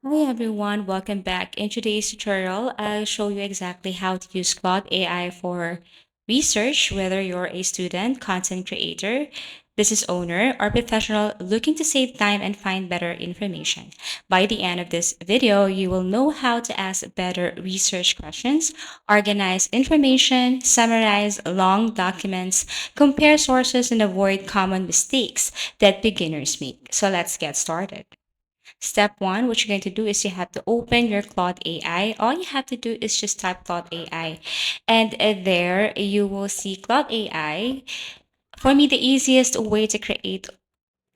Hi everyone, welcome back. In today's tutorial, I'll show you exactly how to use Claude AI for research, whether you're a student, content creator, business owner, or professional looking to save time and find better information. By the end of this video, you will know how to ask better research questions, organize information, summarize long documents, compare sources, and avoid common mistakes that beginners make. So let's get started. Step one, what you're going to do is you have to open your Claude AI. All you have to do is just type Claude AI. And there you will see Claude AI. For me, the easiest way to create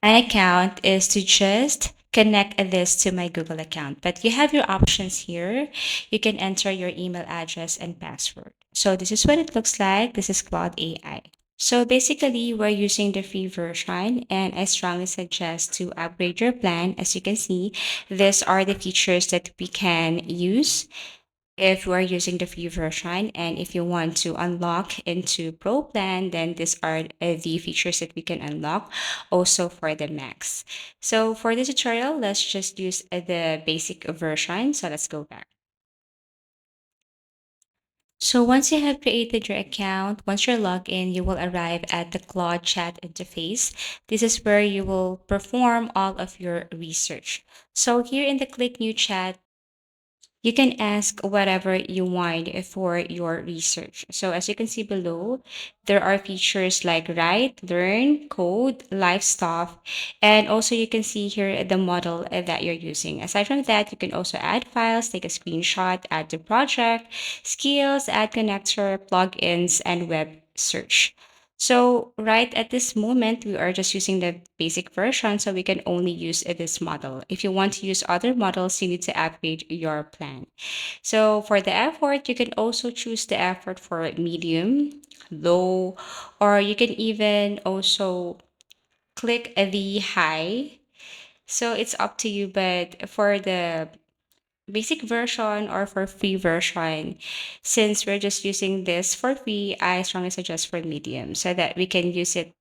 an account is to just connect this to my Google account. But you have your options here. You can enter your email address and password. So this is what it looks like. This is Claude AI. So basically, we're using the free version, and I strongly suggest to upgrade your plan. As you can see, these are the features that we can use if we're using the free version. And if you want to unlock into Pro plan, then these are the features that we can unlock also for the Max. So for this tutorial, let's just use the basic version. So let's go back. So once you have created your account, once you're logged in, you will arrive at the Claude chat interface. This is where you will perform all of your research. So here in the click new chat, you can ask whatever you want for your research. So as you can see below, there are features like write, learn, code, live stuff, and also you can see here the model that you're using. Aside from that, you can also add files, take a screenshot, add to project, skills, add connector, plugins, and web search. So right at this moment, we are just using the basic version, so we can only use this model. If you want to use other models, you need to upgrade your plan. So for the effort, you can also choose the effort for medium, low, or you can even also click the high. So it's up to you, but for the basic version or for free version, since we're just using this for free, I strongly suggest for medium so that we can use it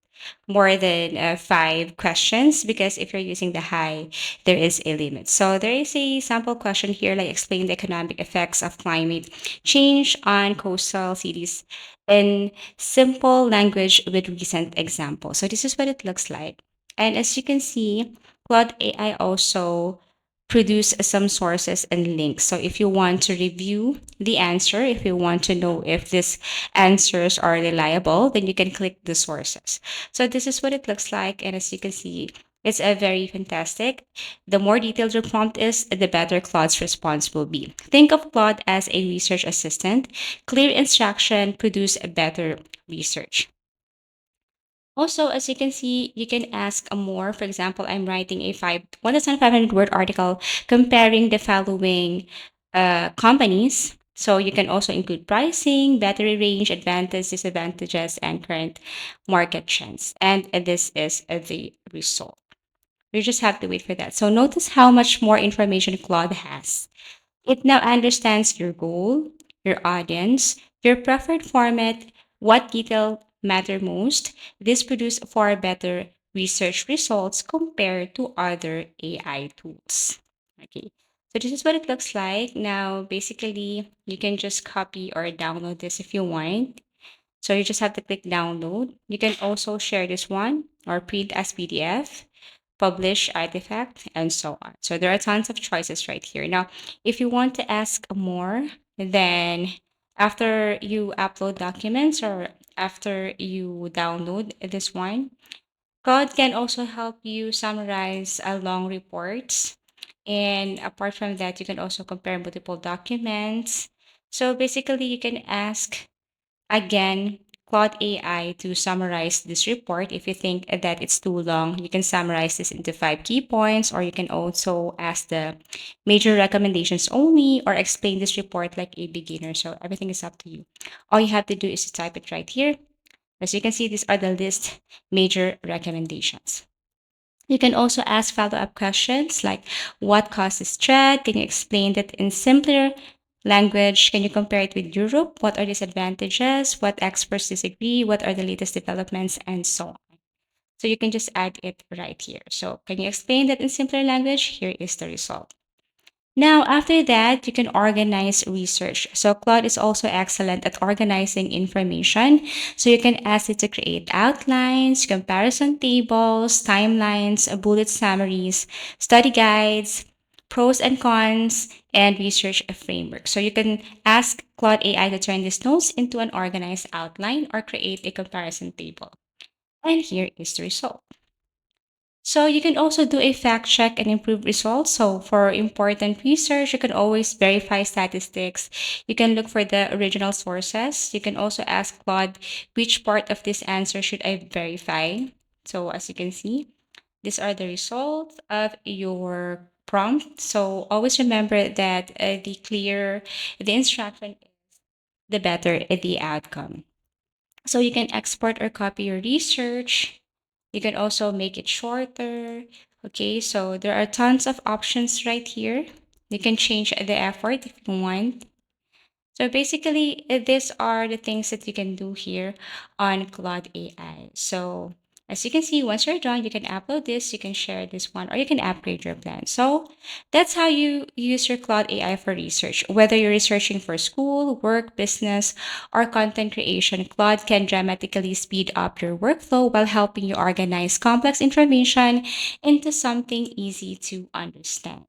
more than five questions, because if you're using the high, there is a limit. So there is a sample question here, like explain the economic effects of climate change on coastal cities in simple language with recent examples. So this is what it looks like. And as you can see, Claude AI also produce some sources and links. So if you want to review the answer, if you want to know if these answers are reliable, then you can click the sources. So this is what it looks like. And as you can see, it's a very fantastic. The more detailed your prompt is, the better Claude's response will be. Think of Claude as a research assistant. Clear instruction produce a better research. Also, as you can see, you can ask more. For example, I'm writing a 1,500 word article comparing the following companies. So you can also include pricing, battery range, advantages, disadvantages, and current market trends. And this is the result. You just have to wait for that. So notice how much more information Claude has. It now understands your goal, your audience, your preferred format, what detail matter most. This produces far better research results compared to other AI tools. Okay. So this is what it looks like. Now, basically, you can just copy or download this if you want. So you just have to click download. You can also share this one or print as PDF, publish artifact, and so on. So there are tons of choices right here. Now, if you want to ask more, then after you upload documents or after you download this one, Code can also help you summarize long reports. And apart from that, you can also compare multiple documents. So basically, you can ask again, Claude AI to summarize this report. If you think that it's too long, you can summarize this into five key points, or you can also ask the major recommendations only, or explain this report like a beginner. So everything is up to you. All you have to do is to type it right here. As you can see, these are the list major recommendations. You can also ask follow up questions like what causes threat? Can you explain that in simpler language? Can you compare it with Europe? What are disadvantages? What experts disagree? What are the latest developments? And so on. So you can just add it right here. So can you explain that in simpler language? Here is the result. Now, after that, you can organize research. So, Claude is also excellent at organizing information. So, you can ask it to create outlines, comparison tables, timelines, bullet summaries, study guides, pros and cons, and research framework. So, you can ask Claude AI to turn these notes into an organized outline or create a comparison table. And here is the result. So you can also do a fact check and improve results. So for important research, you can always verify statistics. You can look for the original sources. You can also ask Claude, which part of this answer should I verify? So as you can see, these are the results of your prompt. So always remember that the clearer the instruction, the better the outcome. So you can export or copy your research. You can also make it shorter. Okay, so there are tons of options right here. You can change the effort if you want. So basically, these are the things that you can do here on Claude AI. So as you can see, once you're done, you can upload this, you can share this one, or you can upgrade your plan. So that's how you use your Claude AI for research. Whether you're researching for school, work, business, or content creation, Claude can dramatically speed up your workflow while helping you organize complex information into something easy to understand.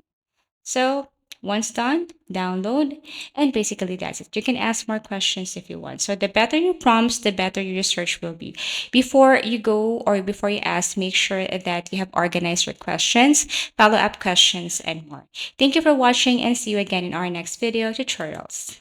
So once done, download, and basically that's it. You can ask more questions if you want. So the better your prompts, the better your research will be. Before you go or before you ask, make sure that you have organized your questions, follow up questions, and more. Thank you for watching and see you again in our next video tutorials.